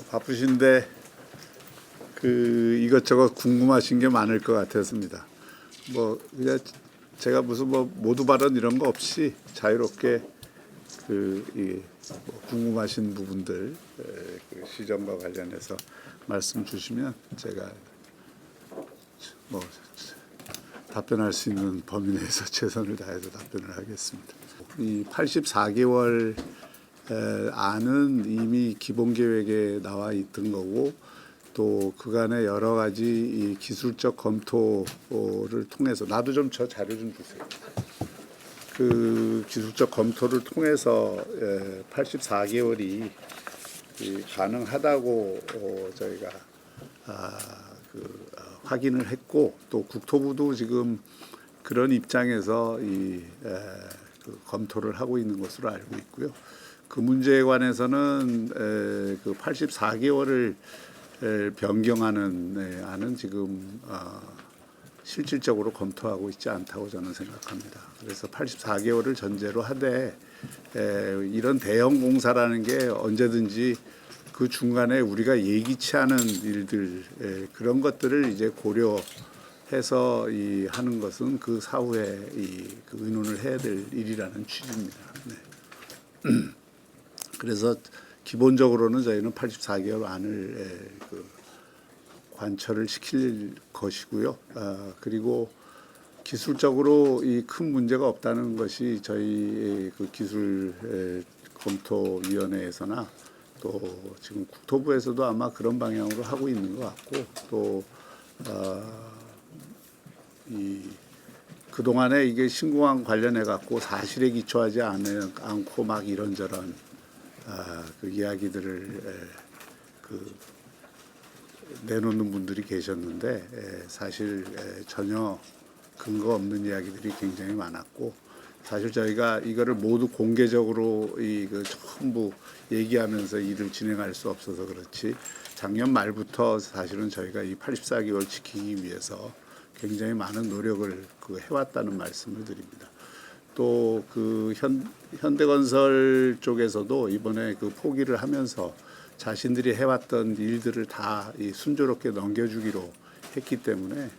바쁘신데 이것저것 궁금하신 게 많을 것 같았습니다. 그냥 제가 무슨 모두 발언 이런 거 없이 자유롭게 궁금하신 부분들 시정과 관련해서 말씀 주시면 제가 답변할 수 있는 범위 내에서 최선을 다해서 답변을 하겠습니다. 이 84개월 안은 이미 기본 계획에 나와 있던 거고, 또 그간의 여러 가지 이 기술적 검토를 통해서, 나도 좀 저 자료 좀 주세요. 그 기술적 검토를 통해서 84개월이 가능하다고 저희가 확인을 했고, 또 국토부도 지금 그런 입장에서 검토를 하고 있는 것으로 알고 있고요. 그 문제에 관해서는 그 84개월을 변경하는 안은 지금 실질적으로 검토하고 있지 않다고 저는 생각합니다. 그래서 84개월을 전제로 하되 이런 대형 공사라는 게 언제든지 그 중간에 우리가 예기치 않은 일들, 그런 것들을 이제 고려해서 하는 것은 그 사후에 그 의논을 해야 될 일이라는 취지입니다. 네. 그래서 기본적으로는 저희는 84개월 안을 관철을 시킬 것이고요. 그리고 기술적으로 큰 문제가 없다는 것이 저희 그 기술 검토위원회에서나 또 지금 국토부에서도 아마 그런 방향으로 하고 있는 것 같고, 또 그동안에 이게 신공항 관련해 갖고 사실에 기초하지 않고 막 이런저런 그 이야기들을 내놓는 분들이 계셨는데, 사실 전혀 근거 없는 이야기들이 굉장히 많았고, 사실 저희가 이거를 모두 공개적으로 전부 얘기하면서 일을 진행할 수 없어서 그렇지, 작년 말부터 사실은 저희가 이 84개월 지키기 위해서 굉장히 많은 노력을 해왔다는 말씀을 드립니다. 또 현대건설 쪽에서도 이번에 포기를 하면서 자신들이 해왔던 일들을 다 순조롭게 넘겨주기로 했기 때문에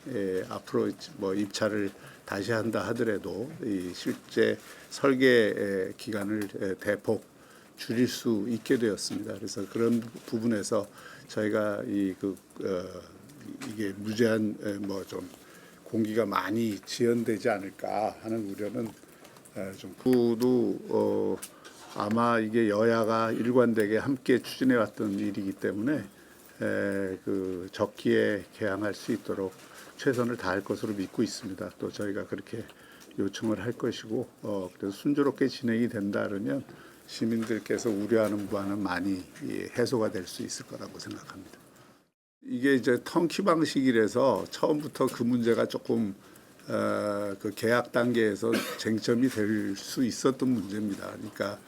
앞으로 입찰을 다시 한다 하더라도 실제 설계 기간을 대폭 줄일 수 있게 되었습니다. 그래서 그런 부분에서 저희가 이게 무제한 좀 공기가 많이 지연되지 않을까 하는 우려는 도 아마 이게 여야가 일관되게 함께 추진해왔던 일이기 때문에 적기에 개항할 수 있도록 최선을 다할 것으로 믿고 있습니다. 또 저희가 그렇게 요청을 할 것이고, 그래서 순조롭게 진행이 된다 그러면 시민들께서 우려하는 바는 많이 해소가 될 수 있을 거라고 생각합니다. 이게 이제 턴키 방식이라서 처음부터 그 문제가 조금 그 계약 단계에서 쟁점이 될 수 있었던 문제입니다. 그러니까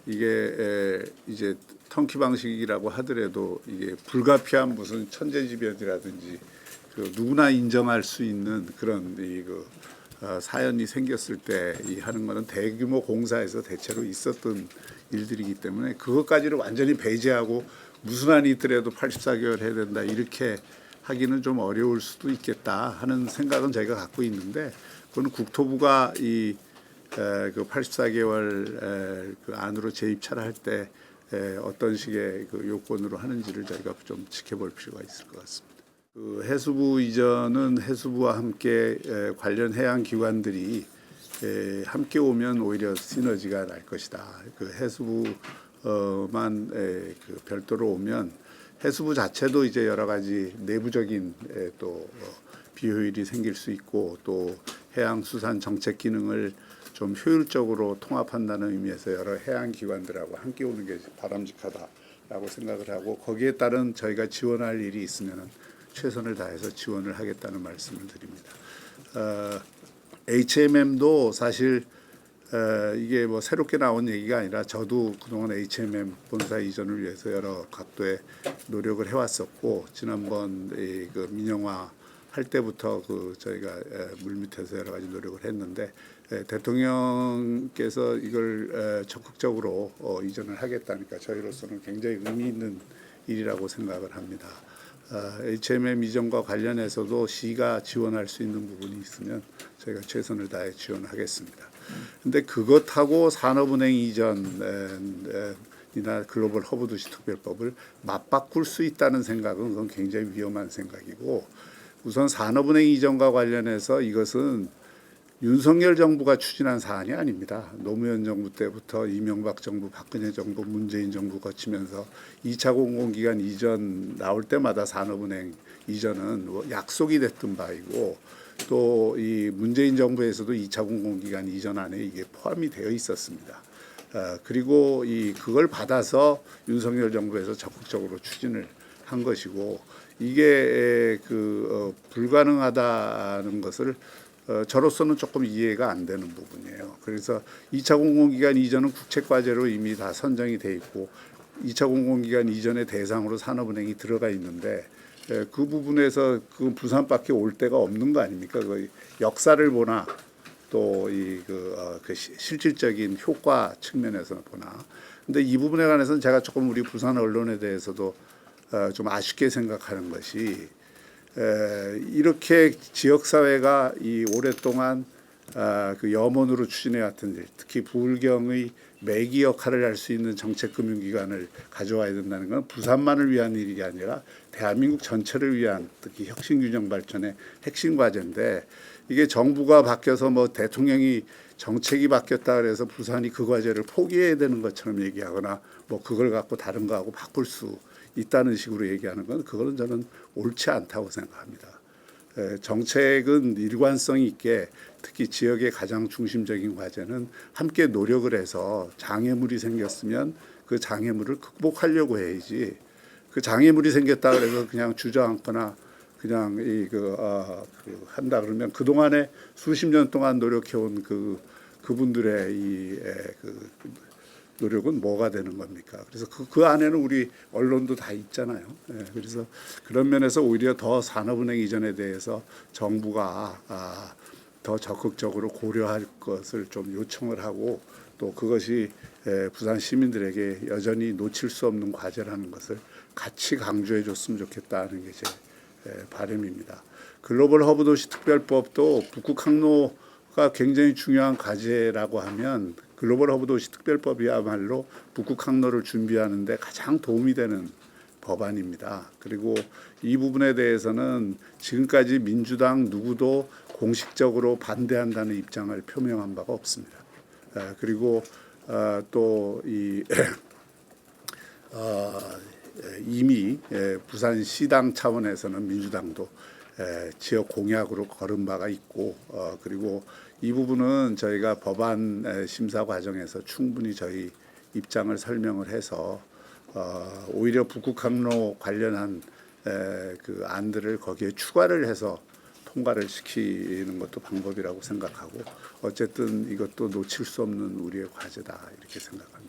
이게 이제 턴키 방식이라고 하더라도 이게 불가피한 무슨 천재지변이라든지 누구나 인정할 수 있는 그런 사연이 생겼을 때 하는 거는 대규모 공사에서 대체로 있었던 일들이기 때문에, 그것까지를 완전히 배제하고 무슨 한이 있더라도 84개월 해야 된다 이렇게 하기는 좀 어려울 수도 있겠다 하는 생각은 저희가 갖고 있는데, 그건 국토부가 그 84개월 그 안으로 재입찰을 할 때 어떤 식의 요건으로 하는지를 저희가 좀 지켜볼 필요가 있을 것 같습니다. 해수부 이전은 해수부와 함께 관련 해양 기관들이 함께 오면 오히려 시너지가 날 것이다. 해수부만 별도로 오면 해수부 자체도 이제 여러 가지 내부적인 또 비효율이 생길 수 있고, 또 해양수산 정책 기능을 좀 효율적으로 통합한다는 의미에서 여러 해양 기관들하고 함께 오는 게 바람직하다라고 생각을 하고, 거기에 따른 저희가 지원할 일이 있으면 최선을 다해서 지원을 하겠다는 말씀을 드립니다. HMM도 사실 이게 새롭게 나온 얘기가 아니라, 저도 그동안 HMM 본사 이전을 위해서 여러 각도의 노력을 해왔었고, 지난번 민영화 할 때부터 저희가 물밑에서 여러 가지 노력을 했는데, 대통령께서 이걸 적극적으로 이전을 하겠다니까 저희로서는 굉장히 의미 있는 일이라고 생각을 합니다. HMM 이전과 관련해서도 시가 지원할 수 있는 부분이 있으면 저희가 최선을 다해 지원하겠습니다. 근데 그것하고 산업은행 이전이나 글로벌 허브 도시 특별법을 맞바꿀 수 있다는 생각은 그건 굉장히 위험한 생각이고, 우선 산업은행 이전과 관련해서 이것은 윤석열 정부가 추진한 사안이 아닙니다. 노무현 정부 때부터 이명박 정부, 박근혜 정부, 문재인 정부 거치면서 2차 공공기관 이전 나올 때마다 산업은행 이전은 약속이 됐던 바이고, 또 이 문재인 정부에서도 2차 공공기관 이전 안에 이게 포함이 되어 있었습니다. 그리고 그걸 받아서 윤석열 정부에서 적극적으로 추진을 한 것이고, 이게 불가능하다는 것을 저로서는 조금 이해가 안 되는 부분이에요. 그래서 2차 공공기관 이전은 국책과제로 이미 다 선정이 돼 있고 2차 공공기관 이전의 대상으로 산업은행이 들어가 있는데, 그 부분에서 그 부산밖에 올 데가 없는 거 아닙니까? 그 역사를 보나 또 그 실질적인 효과 측면에서 보나. 근데 이 부분에 관해서는 제가 조금 우리 부산 언론에 대해서도 좀 아쉽게 생각하는 것이, 이렇게 지역사회가 오랫동안 그 염원으로 추진해왔던 일, 특히 부울경의 매기 역할을 할 수 있는 정책금융기관을 가져와야 된다는 건 부산만을 위한 일이 아니라 대한민국 전체를 위한, 특히 혁신균형 발전의 핵심 과제인데, 이게 정부가 바뀌어서 뭐 대통령이 정책이 바뀌었다 그래서 부산이 그 과제를 포기해야 되는 것처럼 얘기하거나 뭐 그걸 갖고 다른 거하고 바꿀 수 있다는 식으로 얘기하는 건, 그거는 저는 옳지 않다고 생각합니다. 정책은 일관성 있게, 특히 지역의 가장 중심적인 과제는 함께 노력을 해서 장애물이 생겼으면 그 장애물을 극복하려고 해야지, 그 장애물이 생겼다 그래서 그냥 주저앉거나 그냥 한다 그러면 그동안에 수십 년 동안 노력해온 그분들의 노력은 뭐가 되는 겁니까? 그래서 그 안에는 우리 언론도 다 있잖아요. 그래서 그런 면에서 오히려 더 산업은행 이전에 대해서 정부가 더 적극적으로 고려할 것을 좀 요청을 하고, 또 그것이 부산 시민들에게 여전히 놓칠 수 없는 과제라는 것을 같이 강조해 줬으면 좋겠다는 게 제 바람입니다. 글로벌 허브 도시 특별법도 북극 항로가 굉장히 중요한 과제라고 하면, 글로벌 허브 도시 특별법이야말로 북극 항로를 준비하는 데 가장 도움이 되는 법안입니다. 그리고 이 부분에 대해서는 지금까지 민주당 누구도 공식적으로 반대한다는 입장을 표명한 바가 없습니다. 그리고 또 이미 부산시당 차원에서는 민주당도 지역 공약으로 걸은 바가 있고, 그리고 이 부분은 저희가 법안 심사 과정에서 충분히 저희 입장을 설명을 해서 오히려 북극 항로 관련한 그 안들을 거기에 추가를 해서 통과를 시키는 것도 방법이라고 생각하고, 어쨌든 이것도 놓칠 수 없는 우리의 과제다 이렇게 생각합니다.